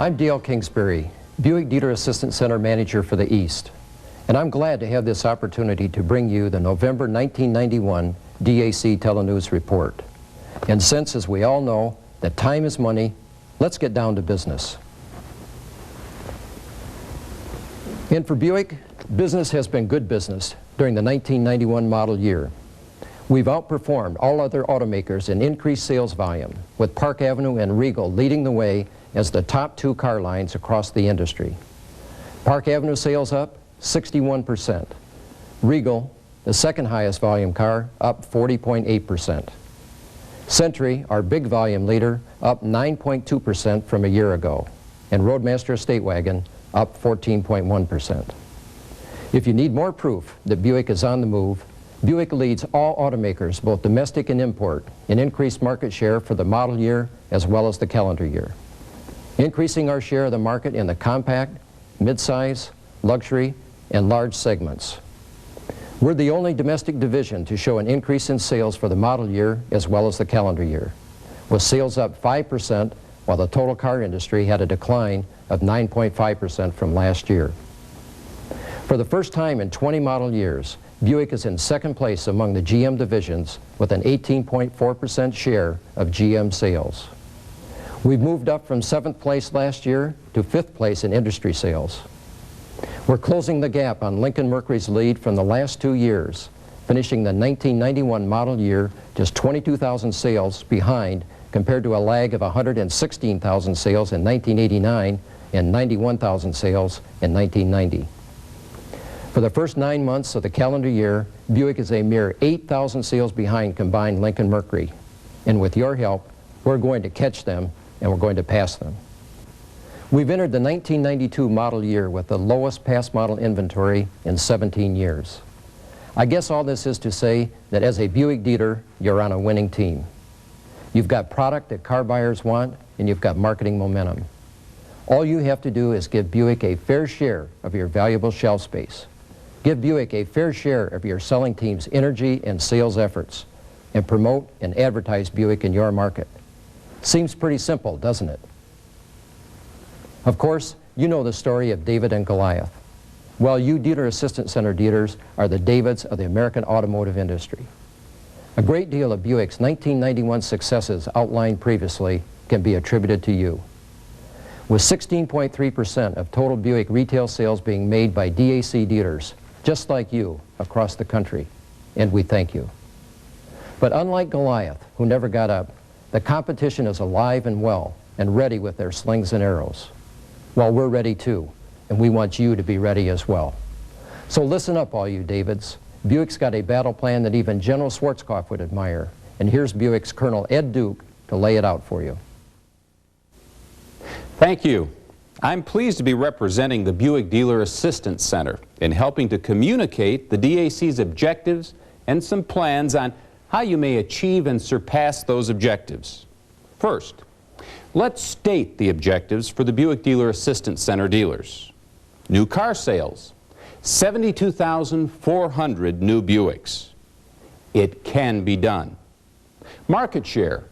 I'm Dale Kingsbury, Buick Dealer Assistance Center Manager for the East, and I'm glad to have this opportunity to bring you the November 1991 D.A.C. Telenews report. And since, as we all know, that time is money, let's get down to business. And for Buick, business has been good business during the 1991 model year. We've outperformed all other automakers in increased sales volume, with Park Avenue and Regal leading the way as the top two car lines across the industry. Park Avenue sales up 61%. Regal, the second highest volume car, up 40.8%. Century, our big volume leader, up 9.2% from a year ago. And Roadmaster Estate Wagon, up 14.1%. If you need more proof that Buick is on the move, Buick leads all automakers, both domestic and import, in increased market share for the model year as well as the calendar year, increasing our share of the market in the compact, midsize, luxury, and large segments. We're the only domestic division to show an increase in sales for the model year as well as the calendar year, with sales up 5% while the total car industry had a decline of 9.5% from last year. For the first time in 20 model years, Buick is in second place among the GM divisions with an 18.4% share of GM sales. We've moved up from 7th place last year to 5th place in industry sales. We're closing the gap on Lincoln Mercury's lead from the last 2 years, finishing the 1991 model year just 22,000 sales behind compared to a lag of 116,000 sales in 1989 and 91,000 sales in 1990. For the first 9 months of the calendar year, Buick is a mere 8,000 sales behind combined Lincoln Mercury. And with your help, we're going to catch them and we're going to pass them. We've entered the 1992 model year with the lowest pass model inventory in 17 years. I guess all this is to say that as a Buick dealer, you're on a winning team. You've got product that car buyers want and you've got marketing momentum. All you have to do is give Buick a fair share of your valuable shelf space. Give Buick a fair share of your selling team's energy and sales efforts, and promote and advertise Buick in your market. Seems pretty simple, doesn't it? Of course, you know the story of David and Goliath. Well, you Dealer Assistance Center dealers are the Davids of the American automotive industry. A great deal of Buick's 1991 successes outlined previously can be attributed to you. With 16.3% of total Buick retail sales being made by D.A.C. dealers, just like you, across the country, and we thank you. But unlike Goliath, who never got up, the competition is alive and well and ready with their slings and arrows. Well, we're ready too, and we want you to be ready as well. So listen up, all you Davids. Buick's got a battle plan that even General Schwarzkopf would admire, and here's Buick's Colonel Ed Duke to lay it out for you. Thank you. I'm pleased to be representing the Buick Dealer Assistance Center in helping to communicate the D.A.C.'s objectives and some plans on how you may achieve and surpass those objectives. First, let's state the objectives for the Buick Dealer Assistance Center dealers. New car sales, 72,400 new Buicks. It can be done. Market share,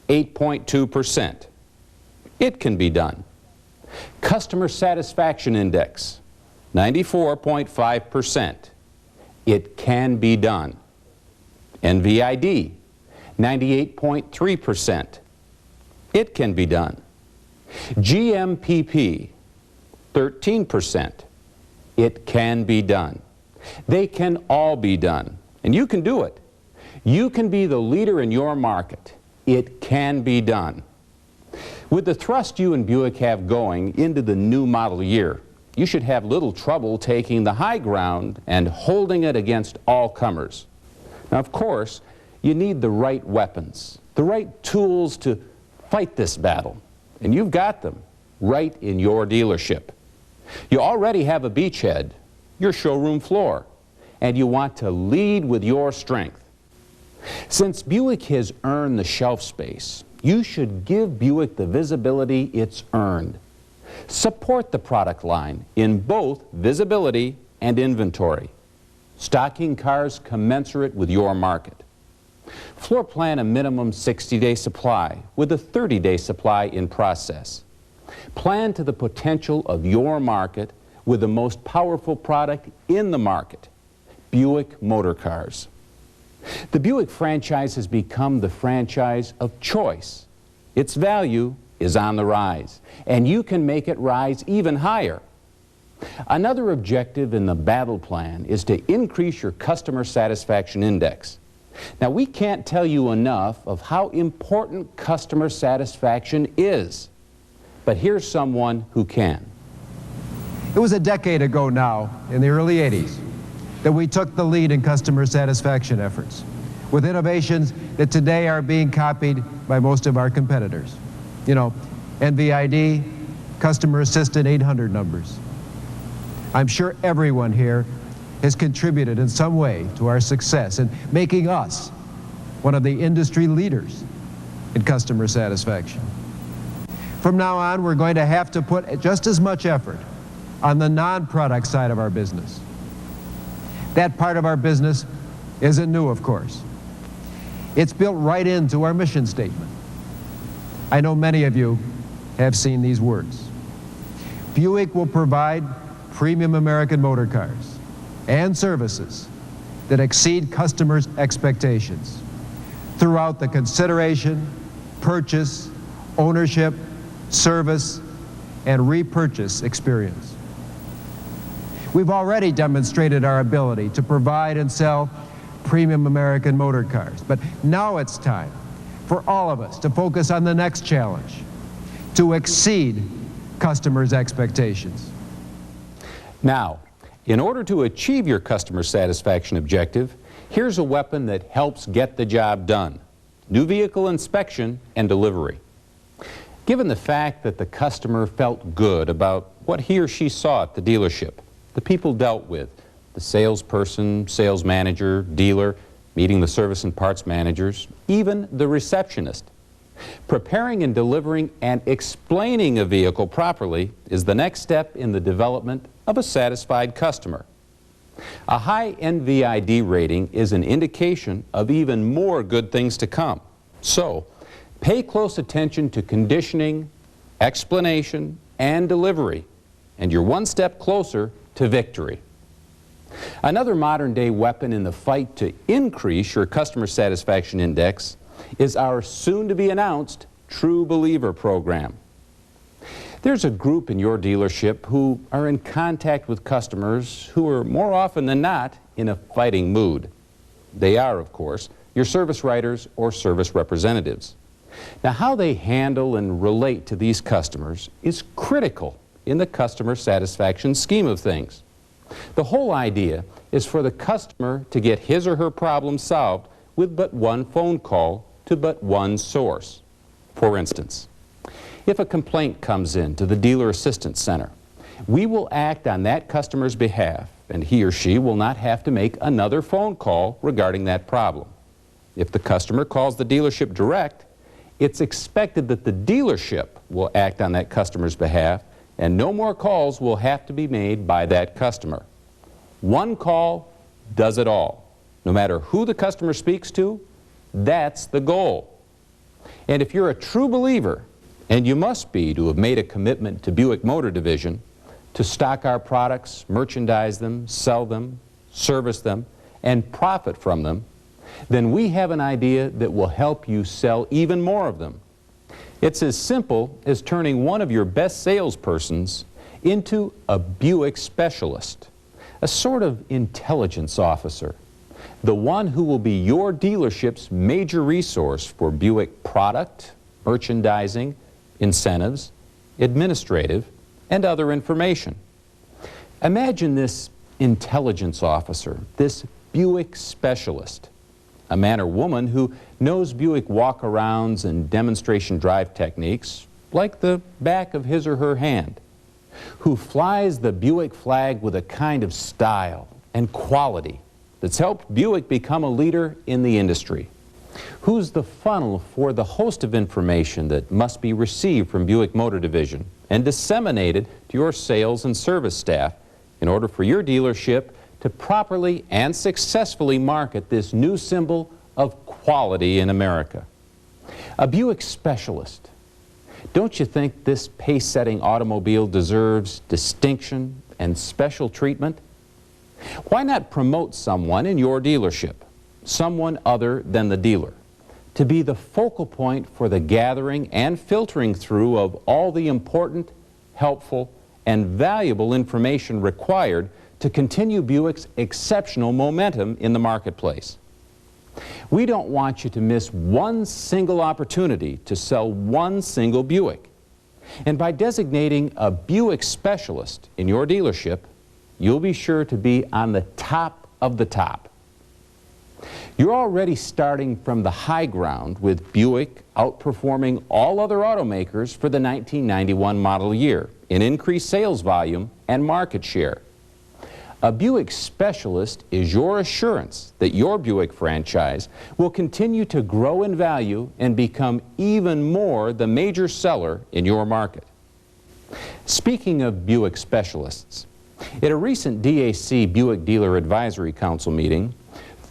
8.2%. It can be done. Customer satisfaction index, 94.5%. It can be done. NVID, 98.3%. It can be done. GMPP, 13%. It can be done. They can all be done, and you can do it. You can be the leader in your market. It can be done. With the thrust you and Buick have going into the new model year, you should have little trouble taking the high ground and holding it against all comers. Now, of course, you need the right weapons, the right tools to fight this battle, and you've got them right in your dealership. You already have a beachhead, your showroom floor, and you want to lead with your strength. Since Buick has earned the shelf space, you should give Buick the visibility it's earned. Support the product line in both visibility and inventory, stocking cars commensurate with your market. Floor plan a minimum 60-day supply with a 30-day supply in process. Plan to the potential of your market with the most powerful product in the market, Buick Motor Cars. The Buick franchise has become the franchise of choice. Its value is on the rise, and you can make it rise even higher. Another objective in the battle plan is to increase your customer satisfaction index. Now, we can't tell you enough of how important customer satisfaction is, but here's someone who can. It was a decade ago now, in the early 80s, that we took the lead in customer satisfaction efforts, with innovations that today are being copied by most of our competitors. You know, NVID, Customer Assistant 800 numbers. I'm sure everyone here has contributed in some way to our success in making us one of the industry leaders in customer satisfaction. From now on, we're going to have to put just as much effort on the non-product side of our business. That part of our business isn't new, of course. It's built right into our mission statement. I know many of you have seen these words. Buick will provide premium American motor cars and services that exceed customers' expectations throughout the consideration, purchase, ownership, service, and repurchase experience. We've already demonstrated our ability to provide and sell premium American motor cars, but now it's time for all of us to focus on the next challenge, to exceed customers' expectations. Now, in order to achieve your customer satisfaction objective, here's a weapon that helps get the job done: new vehicle inspection and delivery. Given the fact that the customer felt good about what he or she saw at the dealership, the people dealt with, the salesperson, sales manager, dealer, meeting the service and parts managers, even the receptionist, preparing and delivering and explaining a vehicle properly is the next step in the development of a satisfied customer. A high NVID rating is an indication of even more good things to come. So, pay close attention to conditioning, explanation, and delivery, and you're one step closer to victory. Another modern-day weapon in the fight to increase your customer satisfaction index is our soon-to-be-announced True Believer program. There's a group in your dealership who are in contact with customers who are more often than not in a fighting mood. They are, of course, your service writers or service representatives. Now, how they handle and relate to these customers is critical in the customer satisfaction scheme of things. The whole idea is for the customer to get his or her problem solved with but one phone call to but one source. For instance, if a complaint comes in to the Dealer Assistance Center, we will act on that customer's behalf, and he or she will not have to make another phone call regarding that problem. If the customer calls the dealership direct, it's expected that the dealership will act on that customer's behalf, and no more calls will have to be made by that customer. One call does it all. No matter who the customer speaks to, that's the goal. And if you're a true believer, and you must be to have made a commitment to Buick Motor Division to stock our products, merchandise them, sell them, service them, and profit from them, then we have an idea that will help you sell even more of them. It's as simple as turning one of your best salespersons into a Buick specialist, a sort of intelligence officer, the one who will be your dealership's major resource for Buick product, merchandising, incentives, administrative, and other information. Imagine this intelligence officer, this Buick specialist, a man or woman who knows Buick walk-arounds and demonstration drive techniques like the back of his or her hand, who flies the Buick flag with a kind of style and quality that's helped Buick become a leader in the industry, who's the funnel for the host of information that must be received from Buick Motor Division and disseminated to your sales and service staff in order for your dealership to properly and successfully market this new symbol of quality in America. A Buick specialist Don't you think this pace-setting automobile deserves distinction and special treatment? Why not promote someone in your dealership, someone other than the dealer, to be the focal point for the gathering and filtering through of all the important, helpful, and valuable information required to continue Buick's exceptional momentum in the marketplace? We don't want you to miss one single opportunity to sell one single Buick. And by designating a Buick specialist in your dealership, you'll be sure to be on the top of the top. You're already starting from the high ground with Buick outperforming all other automakers for the 1991 model year in increased sales volume and market share. A Buick specialist is your assurance that your Buick franchise will continue to grow in value and become even more the major seller in your market. Speaking of Buick specialists, at a recent D.A.C. Buick Dealer Advisory Council meeting,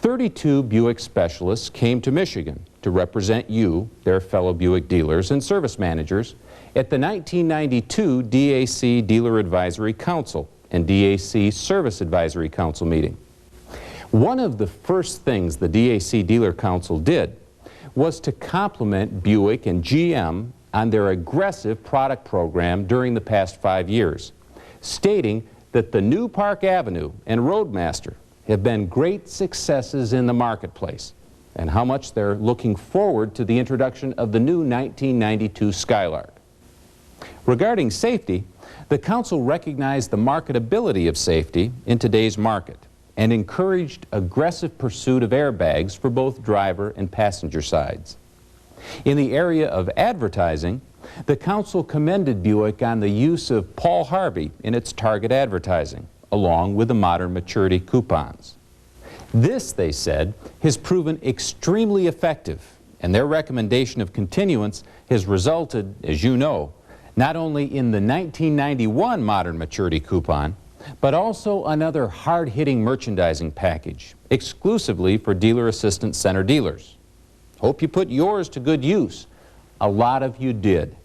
32 Buick specialists came to Michigan to represent you, their fellow Buick dealers and service managers, at the 1992 D.A.C. Dealer Advisory Council and D.A.C. Service Advisory Council meeting. One of the first things the D.A.C. Dealer Council did was to compliment Buick and GM on their aggressive product program during the past 5 years, stating that the new Park Avenue and Roadmaster have been great successes in the marketplace, and how much they're looking forward to the introduction of the new 1992 Skylark. Regarding safety, the Council recognized the marketability of safety in today's market and encouraged aggressive pursuit of airbags for both driver and passenger sides. In the area of advertising, the Council commended Buick on the use of Paul Harvey in its target advertising, along with the modern maturity coupons. This, they said, has proven extremely effective, and their recommendation of continuance has resulted, as you know, not only in the 1991 modern maturity coupon, but also another hard-hitting merchandising package, exclusively for Dealer Assistance Center dealers. Hope you put yours to good use. A lot of you did.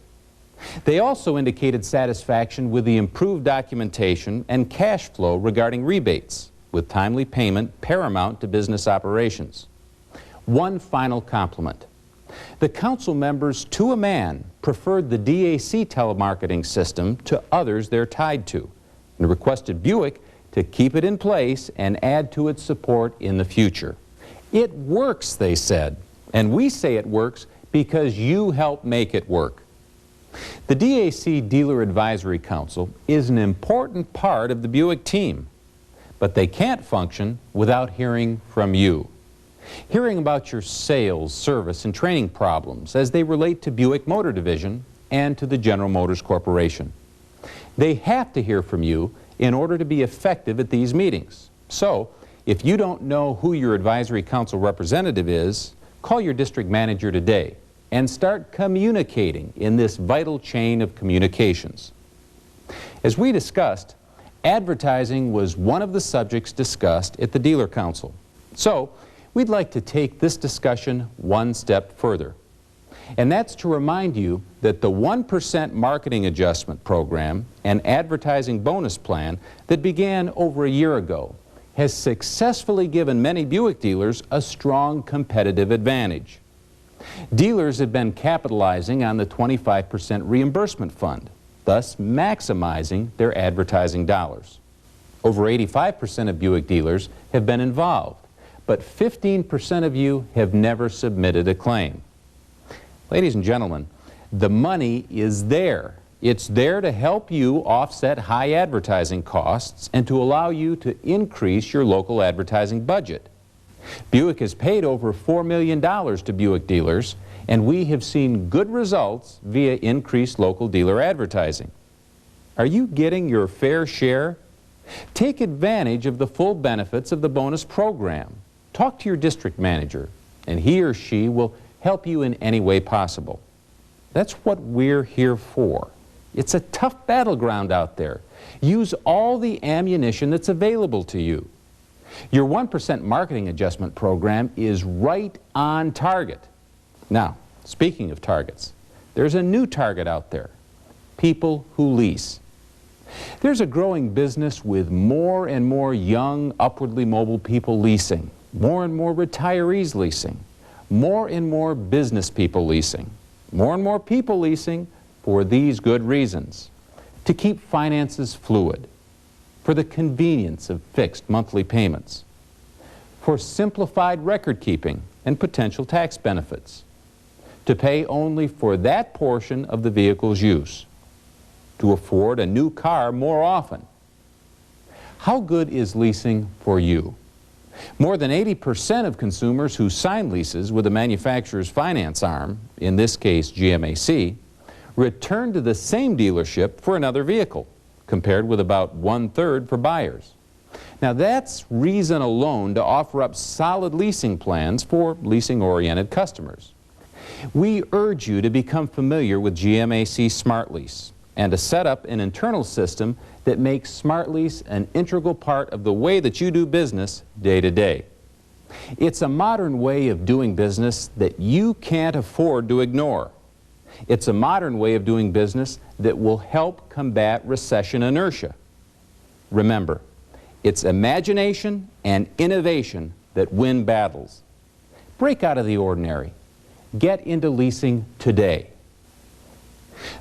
They also indicated satisfaction with the improved documentation and cash flow regarding rebates, with timely payment paramount to business operations. One final compliment. The Council members, to a man, preferred the D.A.C. telemarketing system to others they're tied to, and requested Buick to keep it in place and add to its support in the future. It works, they said, and we say it works because you help make it work. The D.A.C. Dealer Advisory Council is an important part of the Buick team, but they can't function without hearing from you. Hearing about your sales, service, and training problems as they relate to Buick Motor Division and to the General Motors Corporation. They have to hear from you in order to be effective at these meetings. So, if you don't know who your Advisory Council representative is, call your district manager today and start communicating in this vital chain of communications. As we discussed, advertising was one of the subjects discussed at the Dealer Council. So, we'd like to take this discussion one step further. And that's to remind you that the 1% marketing adjustment program and advertising bonus plan that began over a year ago has successfully given many Buick dealers a strong competitive advantage. Dealers have been capitalizing on the 25% reimbursement fund, thus maximizing their advertising dollars. Over 85% of Buick dealers have been involved, but 15% of you have never submitted a claim. Ladies and gentlemen, the money is there. It's there to help you offset high advertising costs and to allow you to increase your local advertising budget. Buick has paid over $4 million to Buick dealers, and we have seen good results via increased local dealer advertising. Are you getting your fair share? Take advantage of the full benefits of the bonus program. Talk to your district manager, and he or she will help you in any way possible. That's what we're here for. It's a tough battleground out there. Use all the ammunition that's available to you. Your 1% marketing adjustment program is right on target. Now, speaking of targets, there's a new target out there: people who lease. There's a growing business with more and more young, upwardly mobile people leasing, more and more retirees leasing, more and more business people leasing, more and more people leasing for these good reasons: to keep finances fluid, for the convenience of fixed monthly payments, for simplified record keeping and potential tax benefits, to pay only for that portion of the vehicle's use, to afford a new car more often. How good is leasing for you? More than 80% of consumers who sign leases with the manufacturer's finance arm, in this case GMAC, return to the same dealership for another vehicle, compared with about 1/3 for buyers. Now that's reason alone to offer up solid leasing plans for leasing-oriented customers. We urge you to become familiar with GMAC Smart Lease and to set up an internal system that makes Smart Lease an integral part of the way that you do business day to day. It's a modern way of doing business that you can't afford to ignore. It's a modern way of doing business that will help combat recession inertia. Remember, it's imagination and innovation that win battles. Break out of the ordinary. Get into leasing today.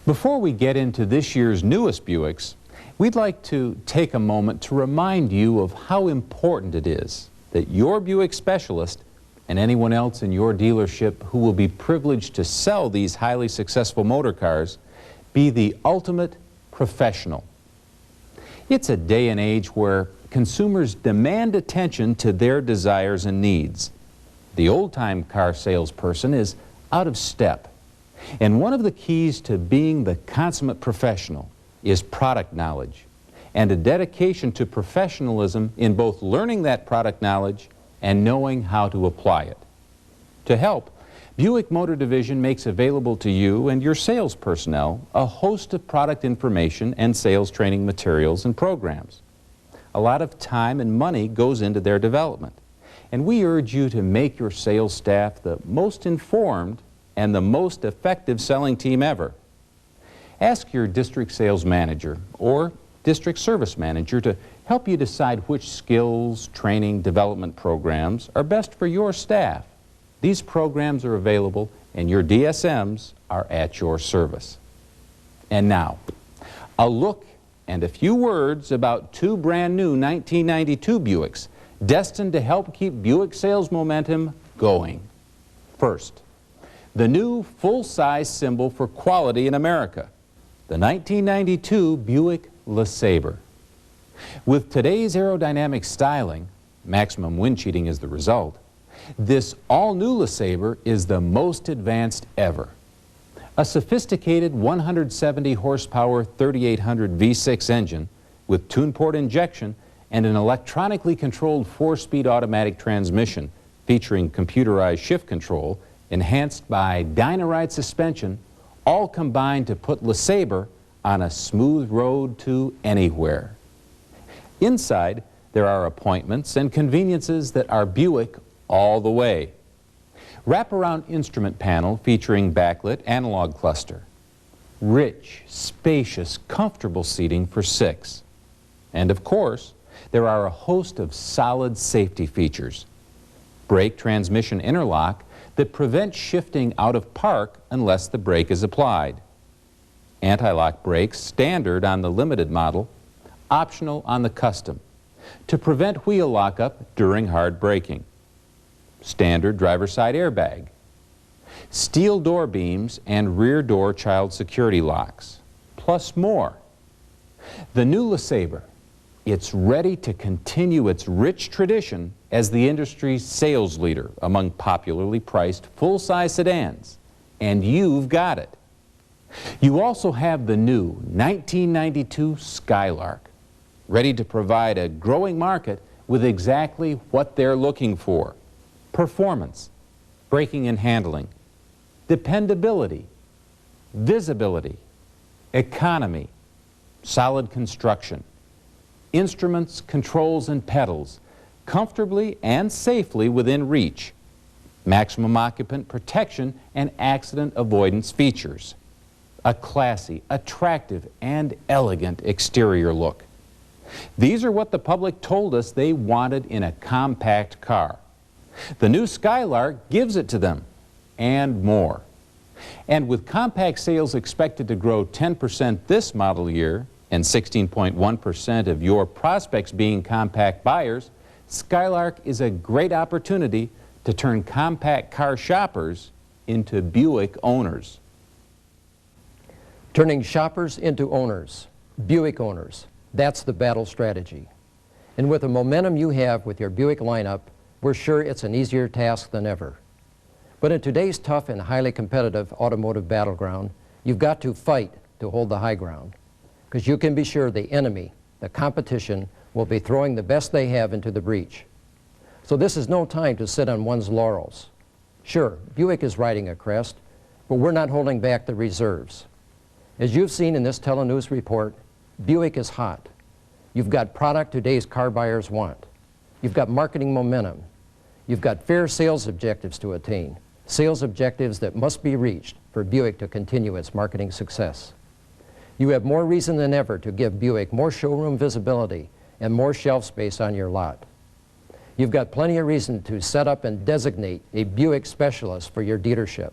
Before we get into this year's newest Buicks, we'd like to take a moment to remind you of how important it is that your Buick specialist and anyone else in your dealership who will be privileged to sell these highly successful motor cars be the ultimate professional. It's a day and age where consumers demand attention to their desires and needs. The old-time car salesperson is out of step. And one of the keys to being the consummate professional is product knowledge and a dedication to professionalism in both learning that product knowledge and knowing how to apply it. To help, Buick Motor Division makes available to you and your sales personnel a host of product information and sales training materials and programs. A lot of time and money goes into their development, and we urge you to make your sales staff the most informed and the most effective selling team ever. Ask your district sales manager or district service manager to help you decide which skills, training, development programs are best for your staff. These programs are available and your DSMs are at your service. And now, a look and a few words about two brand new 1992 Buicks destined to help keep Buick sales momentum going. First, the new full-size symbol for quality in America, the 1992 Buick Lesabre. With today's aerodynamic styling, maximum wind cheating is the result, this all-new Lesabre is the most advanced ever. A sophisticated 170 horsepower 3800 V6 engine with tune-port injection and an electronically controlled 4-speed automatic transmission featuring computerized shift control enhanced by Dyna-Ride suspension, all combined to put Lesabre on a smooth road to anywhere. Inside, there are appointments and conveniences that are Buick all the way. Wraparound instrument panel featuring backlit analog cluster. Rich, spacious, comfortable seating for 6. And of course, there are a host of solid safety features. Brake transmission interlock that prevents shifting out of park unless the brake is applied. Anti-lock brakes standard on the limited model, optional on the custom, to prevent wheel lockup during hard braking. Standard driver's side airbag. Steel door beams and rear door child security locks, plus more. The new Lesabre, it's ready to continue its rich tradition as the industry's sales leader among popularly priced full-size sedans, and you've got it. You also have the new 1992 Skylark, ready to provide a growing market with exactly what they're looking for: performance, braking and handling, dependability, visibility, economy, solid construction, instruments, controls, and pedals, comfortably and safely within reach, maximum occupant protection and accident avoidance features. a classy, attractive, and elegant exterior look. These are what the public told us they wanted in a compact car. The new Skylark gives it to them, and more. And with compact sales expected to grow 10% this model year, and 16.1% of your prospects being compact buyers, Skylark is a great opportunity to turn compact car shoppers into Buick owners. Turning shoppers into owners, Buick owners, that's the battle strategy. And with the momentum you have with your Buick lineup, we're sure it's an easier task than ever. But in today's tough and highly competitive automotive battleground, you've got to fight to hold the high ground. Because you can be sure the enemy, the competition, will be throwing the best they have into the breach. So this is no time to sit on one's laurels. Sure, Buick is riding a crest, but we're not holding back the reserves. As you've seen in this Telenews report, Buick is hot. You've got product today's car buyers want. You've got marketing momentum. You've got fair sales objectives to attain, sales objectives that must be reached for Buick to continue its marketing success. You have more reason than ever to give Buick more showroom visibility and more shelf space on your lot. You've got plenty of reason to set up and designate a Buick specialist for your dealership.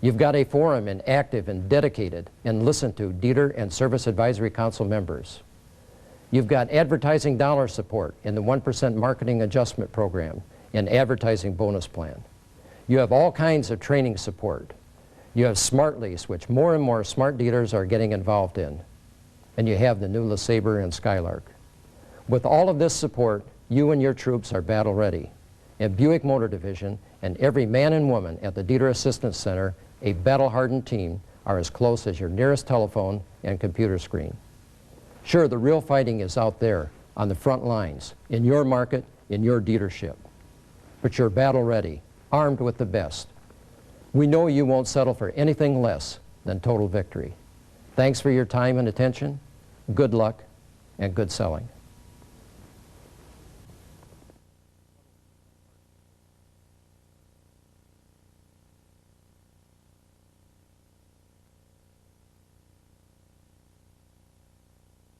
You've got a forum and active and dedicated and listened to dealer and service advisory council members. You've got advertising dollar support in the 1% marketing adjustment program and advertising bonus plan. You have all kinds of training support. You have Smart Lease, which more and more smart dealers are getting involved in. And you have the new Lesabre and Skylark. With all of this support, you and your troops are battle ready. At Buick Motor Division and every man and woman at the Dealer Assistance Center, a battle-hardened team, are as close as your nearest telephone and computer screen. Sure, the real fighting is out there on the front lines, in your market, in your dealership. But you're battle ready, armed with the best. We know you won't settle for anything less than total victory. Thanks for your time and attention. Good luck and good selling.